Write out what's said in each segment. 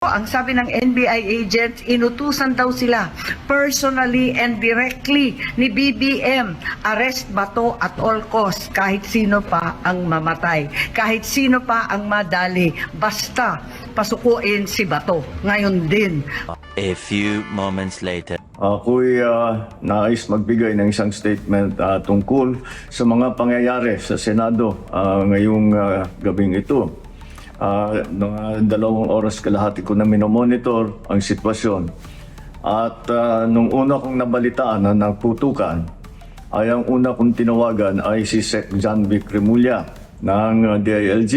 Ang sabi ng NBI agents, inutusan daw sila personally and directly ni BBM. Arrest Bato at all costs, kahit sino pa ang mamatay, kahit sino pa ang madali, basta pasukuin si Bato. Ngayon din. A few moments later. Ako'y nais magbigay ng isang statement tungkol sa mga pangyayari sa Senado ngayong gabing ito. Mga 2 oras kalahati ko na minomonitor ang sitwasyon. At nung una kong nabalitaan na nagputukan, ay ang una kong tinawagan ay si Sec. John Vic Remulla ng DILG.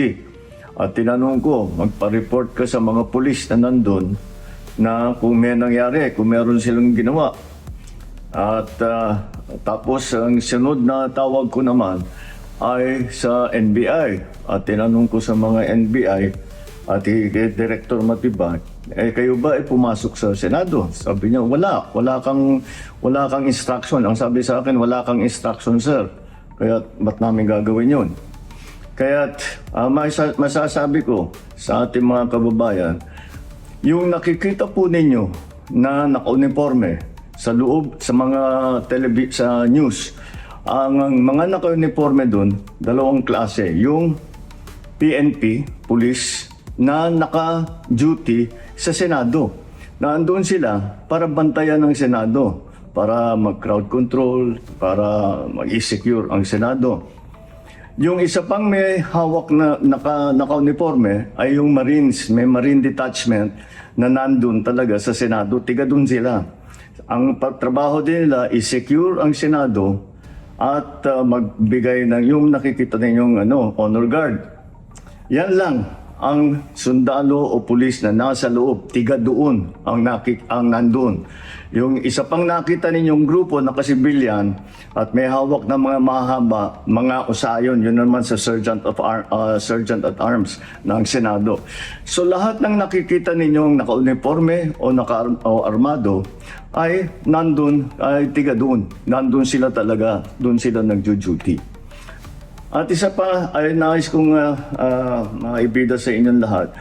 At tinanong ko, magpa-report ka sa mga pulis na nandun na kung may nangyari, kung meron silang ginawa. At tapos ang sunod na tawag ko naman ay sa NBI. At tinanong ko sa mga NBI at Director Matibag, kayo ba ay pumasok sa Senado? Sabi niya, wala kang instruction. Ang sabi sa akin, wala kang instruction, sir. Kaya ba't namin gagawin yun? Kaya masasabi ko sa ating mga kababayan, yung nakikita po ninyo na naka-uniforme sa loob, sa mga sa news, ang mga naka-uniforme doon, 2 klase. Yung PNP, police, na naka-duty sa Senado. Naandun sila para bantayan ng Senado, para mag-crowd control, para mag-secure ang Senado. Yung isa pang may hawak na naka-uniforme ay yung Marines, may Marine Detachment na nandun talaga sa Senado, tiga dun sila. Ang trabaho din nila is secure ang Senado at magbigay ng yung nakikita ninyong honor guard. Yan lang ang sundalo o pulis na nasa loob, tiga doon ang nandun. Yung isa pang nakita ninyong grupo na kasibilyan at may hawak na mga mahaba, mga usayon, yun naman sa Sergeant at Arms ng Senado. So lahat ng nakikita ninyong naka-uniforme o naka-armado ay nandun, ay tiga doon. Nandun sila talaga, doon sila nagjo-duty. At isa pa ay nais kong maibida sa inyong lahat,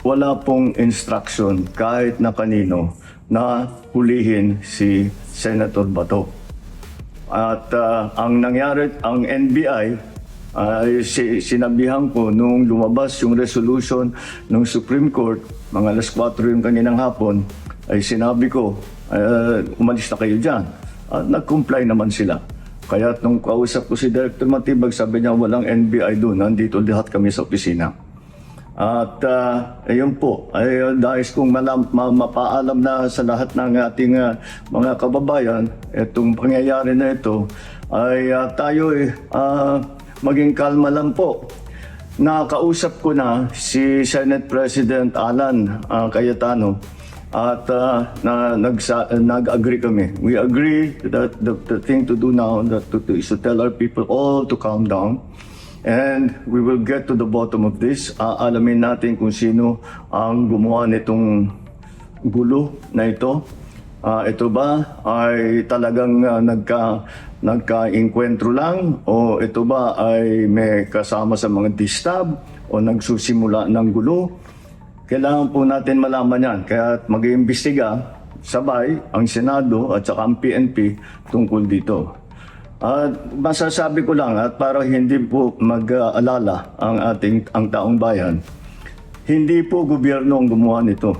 wala pong instruction kahit na kanino na hulihin si Senator Bato. At ang nangyari, ang NBI, sinabihan ko nung lumabas yung resolution ng Supreme Court, mga alas 4 yung kaninang hapon, ay sinabi ko, umalis na kayo dyan. Nag-comply naman sila. Kaya nung kausap ko si Director Matibag, sabi niya walang NBI doon, nandito lahat kami sa opisina. At ayun po, ay nais kong mapaalam na sa lahat ng ating mga kababayan, itong pangyayari na ito, ay tayo maging kalma lang po. Nakausap ko na si Senate President Alan Cayetano at nag-agree kami. We agree that the thing to do now is to tell our people all to calm down. And we will get to the bottom of this. Alamin natin kung sino ang gumawa nitong gulo na ito. Ito ba ay talagang nagka-inkwentro lang? O ito ba ay may kasama sa mga distab? O nagsusimula ng gulo? Kailangan po natin malaman yan. Kaya mag-iimbestiga sabay ang Senado at saka ang PNP tungkol dito. Masasabi ko lang at para hindi po mag-alala ang taong bayan, hindi po gobyerno ang gumawa nito.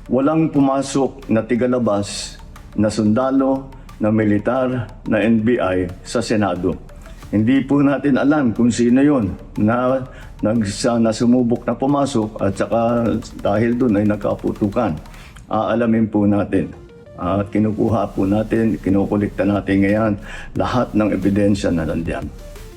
Walang pumasok na tigalabas na sundalo, na militar, na NBI sa Senado. Hindi po natin alam kung sino yun na sumubok na pumasok at saka dahil doon ay nagkaputukan. Aalamin po natin. At kinukuha po natin, kinukulikta natin ngayon lahat ng ebidensya na nandiyan.